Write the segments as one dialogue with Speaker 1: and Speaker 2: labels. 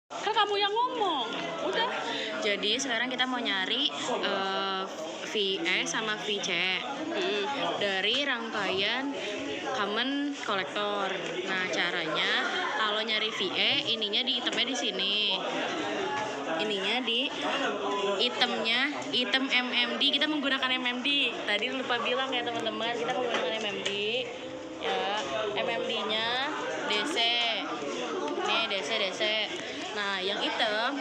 Speaker 1: Kan kamu yang ngomong. Udah.
Speaker 2: Jadi sekarang kita mau nyari VE sama VC dari rangkaian Common Collector. Nah, caranya kalau nyari VE ininya di itemnya di sini. Ininya di item MMD. Kita menggunakan MMD. Tadi lupa bilang ya teman-teman, kita menggunakan MMD. Ya, MMD-nya DC. Nih DC. Nah, yang item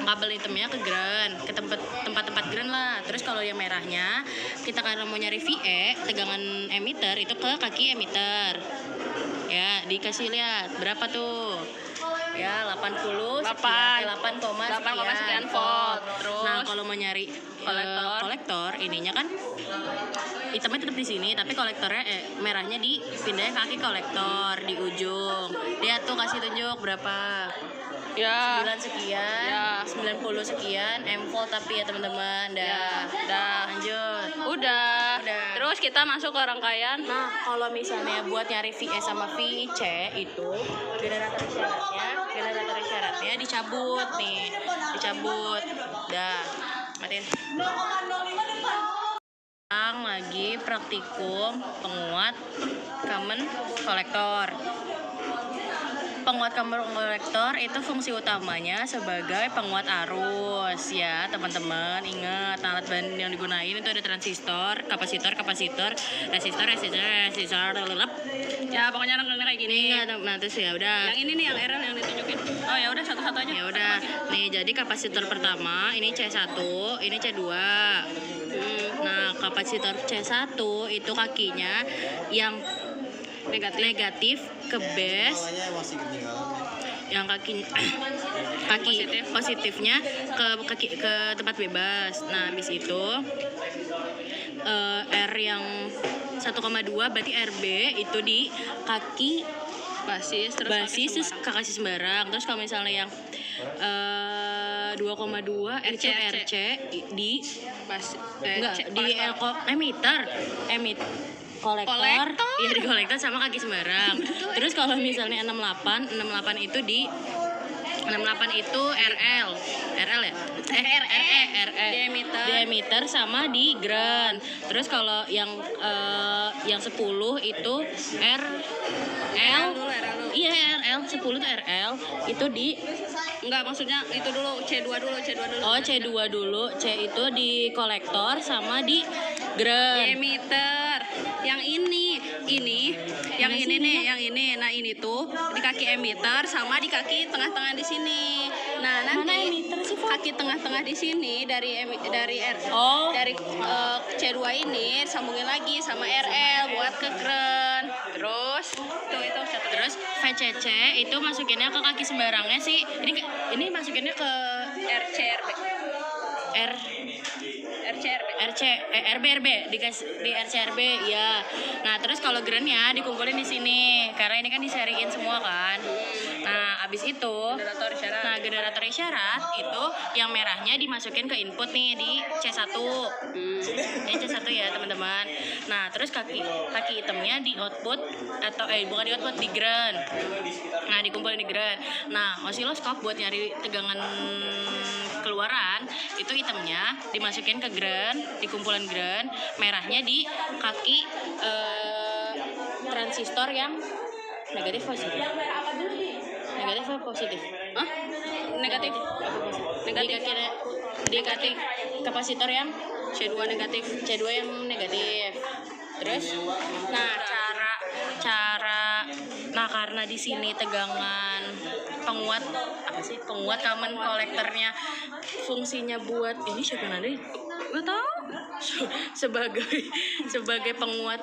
Speaker 2: kabel itemnya ke ground, ke tempat-tempat ground lah. Terus kalau yang merahnya kita karena mau nyari VE tegangan emitter itu ke kaki emitter. Ya, dikasih lihat berapa tuh. Ya, 80 sekian, 8, sekian volt.
Speaker 1: Terus
Speaker 2: Nah, kalau mau nyari kolektor ininya kan itemnya tetap di sini, tapi kolektornya merahnya dipindahin kaki kolektor di ujung. Lihat tuh, kasih tunjuk berapa.
Speaker 1: ya
Speaker 2: 9 sekian,
Speaker 1: Ya.
Speaker 2: 90 sekian, M-volt tapi ya teman-teman. Dah, lanjut.
Speaker 1: udah.
Speaker 2: Udah.
Speaker 1: Terus kita masuk ke rangkaian.
Speaker 2: Nah, kalau misalnya buat nyari VE sama VC itu generator syaratnya dicabut nih. Dicabut. Dah. Matiin. Sekarang lagi praktikum penguat Common Collector. Penguat Common Collector itu fungsi utamanya sebagai penguat arus ya teman-teman. Ingat, alat bahan yang digunain itu ada transistor, kapasitor, resistor, lelep.
Speaker 1: Ya pokoknya rangkaiannya kayak gini.
Speaker 2: Nah, terus ya udah.
Speaker 1: Yang ini nih yang RL yang ditunjukin. Oh ya udah satu-satu aja.
Speaker 2: Ya udah. Nih, jadi kapasitor pertama ini C1, ini C2. Nah, kapasitor C1 itu kakinya yang negatif ke base, yang kaki positifnya ke tempat bebas. Nah, habis itu R yang 1,2 berarti RB itu di kaki
Speaker 1: basis
Speaker 2: terus kaki sembarang. Terus kalau misalnya yang 2,2 RC di emitter kolektor. Iya, di kolektor sama kaki sembarang. Terus kalau misalnya 68 itu di 68 itu RL ya? RE diameter sama di ground. Terus kalau yang 10 itu RL. Iya, RL 10 itu RL itu di
Speaker 1: maksudnya itu dulu C2 dulu.
Speaker 2: Oh, C2 dulu. C itu di kolektor sama di ground.
Speaker 1: Emitter. Yang ini. Nah, ini tuh di kaki emitter sama di kaki tengah-tengah di sini. Nah, nanti kaki tengah-tengah di sini dari C2 ini sambungin lagi sama RL buat ke ground. Terus
Speaker 2: Terus VCC itu masukinnya ke kaki sembarangnya sih. Ini masukinnya ke RB di RCRB ya. Nah, terus kalau groundnya dikumpulin di sini karena ini kan diseriin semua kan. Nah, abis itu generator isyarat itu yang merahnya dimasukin ke input nih di C1. Ini C1 ya teman-teman. Nah, terus kaki hitamnya di output atau bukan di output, di ground. Nah, dikumpulin di ground. Nah, osiloskop buat nyari tegangan keluaran itu hitamnya dimasukin ke ground, di kumpulan ground, merahnya di kaki transistor yang negatif atau positif?
Speaker 1: negatif.
Speaker 2: Di kaki kapasitor yang C2 yang negatif. Terus karena di sini tegangan penguat Common Collectornya fungsinya buat ini siapa nanti?
Speaker 1: Nggak tahu.
Speaker 2: sebagai penguat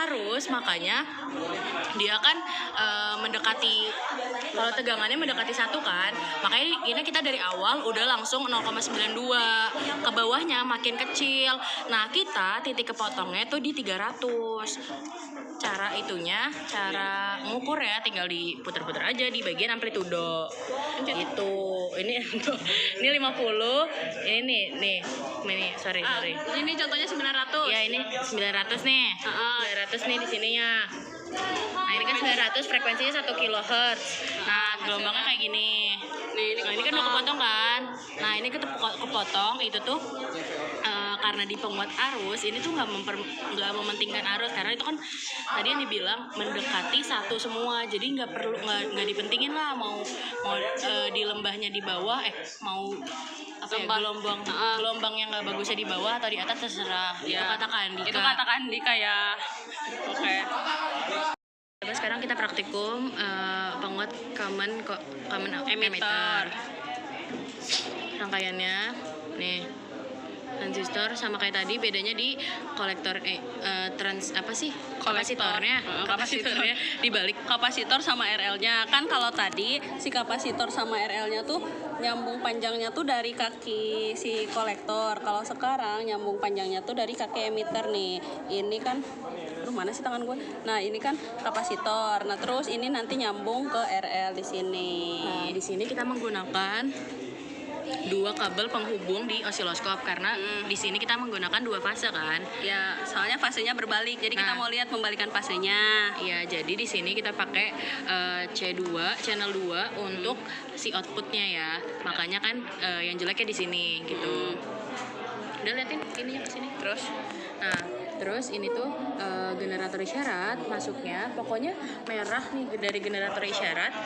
Speaker 2: arus, makanya dia kan mendekati, kalau tegangannya mendekati 1 kan, makanya ini kita dari awal udah langsung 0,92, ke bawahnya makin kecil. Nah, kita titik kepotongnya tuh di 300. Cara ngukur ya tinggal diputer-puter aja di bagian amplitudo gitu. Ini 50, ini nih sorry.
Speaker 1: Ini contohnya 900.
Speaker 2: Ya, ini 900 nih. 900 nih di sininya. Nah, ini kan 900, frekuensinya 1 kHz. Nah, gelombangnya kayak gini.
Speaker 1: Nih,
Speaker 2: Nah ini kan udah kepotong kan. Nah ini kepotong itu tuh karena di penguat arus ini tuh nggak mementingkan arus, karena itu kan tadi yang dibilang mendekati satu semua, jadi nggak dipentingin lah mau di lembahnya di bawah mau apa ya, gelombang yang nggak bagusnya di bawah atau di atas terserah.
Speaker 1: Ya.
Speaker 2: Itu kata Andika.
Speaker 1: Itu kata Andika ya. Oke.
Speaker 2: Coba sekarang kita praktikum penguat common emitter. Rangkaiannya nih transistor sama kayak tadi, bedanya di kolektor kapasitornya dibalik.
Speaker 1: Kapasitor sama RL-nya kan, kalau tadi si kapasitor sama RL-nya tuh nyambung panjangnya tuh dari kaki si kolektor, kalau sekarang nyambung panjangnya tuh dari kaki emitter nih. Ini kan mana sih tangan gue? Nah ini kan kapasitor. Nah terus ini nanti nyambung ke RL di sini.
Speaker 2: Nah di sini kita menggunakan dua kabel penghubung di osiloskop, karena di sini kita menggunakan dua fase kan.
Speaker 1: Ya, soalnya fasenya berbalik. Jadi kita mau lihat pembalikan fasenya.
Speaker 2: Ya, jadi di sini kita pakai C2, channel 2 untuk si outputnya ya. Makanya kan yang jeleknya di sini gitu. Udah liatin ininya ke sini. Terus ini tuh generator isyarat masuknya, pokoknya merah nih dari generator isyarat.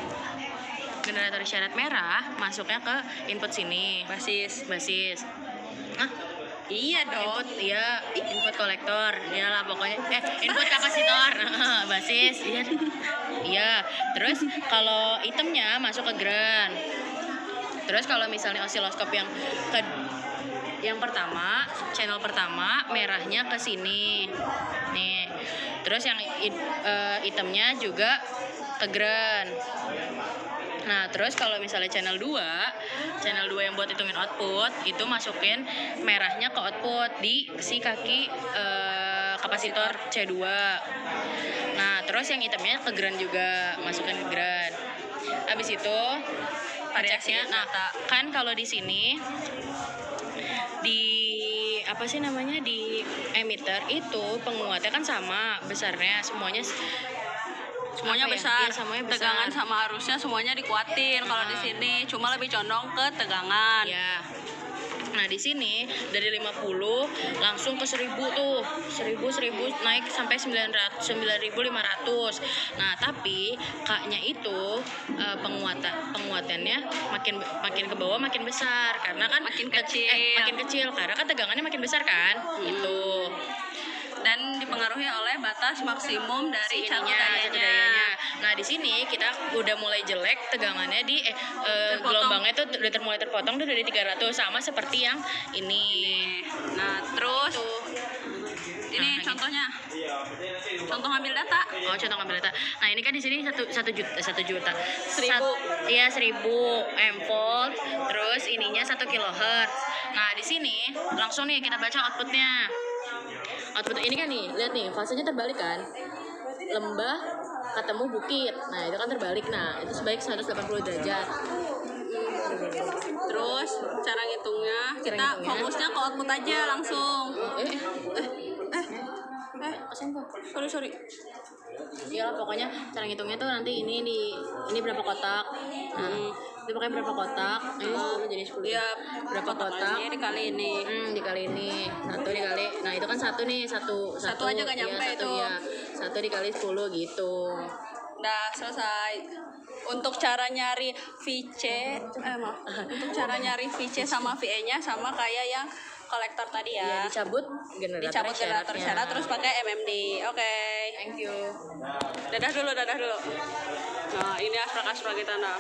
Speaker 2: Generator isyarat merah masuknya ke input sini, basis.
Speaker 1: Iya dong.
Speaker 2: Input kolektor. Iyalah pokoknya input kapasitor. Basis. Iya. Terus kalau itemnya masuk ke ground. Terus kalau misalnya osiloskop yang pertama, channel pertama merahnya ke sini. Nih. Terus yang itemnya juga ke ground. Nah, terus kalau misalnya channel 2 yang buat hitungin output, itu masukin merahnya ke output di si kaki kapasitor C2. Nah, terus yang hitamnya ke ground juga, masukin ke ground. Habis itu variasinya, nah kan kalau di sini di emitter itu penguatnya kan sama besarnya, semuanya
Speaker 1: besar.
Speaker 2: Ya, semuanya besar.
Speaker 1: Tegangan sama arusnya semuanya dikuatin. Kalau di sini cuma lebih condong ke tegangan.
Speaker 2: Ya. Nah, di sini dari 50 langsung ke 1000 tuh. 1000 naik sampai 9500. Nah, tapi K-nya itu penguatannya makin ke bawah makin besar, karena kan
Speaker 1: makin kecil
Speaker 2: karena kan tegangannya makin besar kan. Gitu.
Speaker 1: Dan dipengaruhi oleh batas maksimum dari
Speaker 2: satu
Speaker 1: dayanya.
Speaker 2: Nah, di sini kita udah mulai jelek tegangannya di gelombangnya tuh udah mulai terpotong tuh dari 300, sama seperti yang ini.
Speaker 1: Nah, terus ini contohnya. Contoh ngambil data.
Speaker 2: Contoh ngambil data. Nah, ini kan di sini 1 juta.
Speaker 1: 1000.
Speaker 2: Iya, 1000 volt. Terus ininya 1 kilohertz. Nah, di sini langsung nih kita baca outputnya. Output ini kan nih, lihat nih, fasenya terbalik kan. Lembah ketemu bukit. Nah, itu kan terbalik. Nah, itu sebaik 180 derajat.
Speaker 1: Terus cara ngitungnya, kita fokusnya ke output aja langsung. Sorry.
Speaker 2: Iyalah, pokoknya cara ngitungnya tuh nanti ini berapa kotak. Nah, itu pokoknya berapa kotak. Ini jadi 10.
Speaker 1: Iya,
Speaker 2: berapa kotak?
Speaker 1: Dikali ini.
Speaker 2: Dikali ini. 1 dikali. Nah, itu kan 1 nih, 1
Speaker 1: aja gak nyampe itu.
Speaker 2: Iya. 1 dikali 10 gitu.
Speaker 1: Udah selesai. Untuk cara nyari VC, untuk cara nyari VC sama VE-nya sama kayak yang kolektor tadi ya.
Speaker 2: Dicabut generator
Speaker 1: syarat terus pakai MMD. Oke.
Speaker 2: Thank you.
Speaker 1: Dadah dulu. Nah, ini asrak kita nah.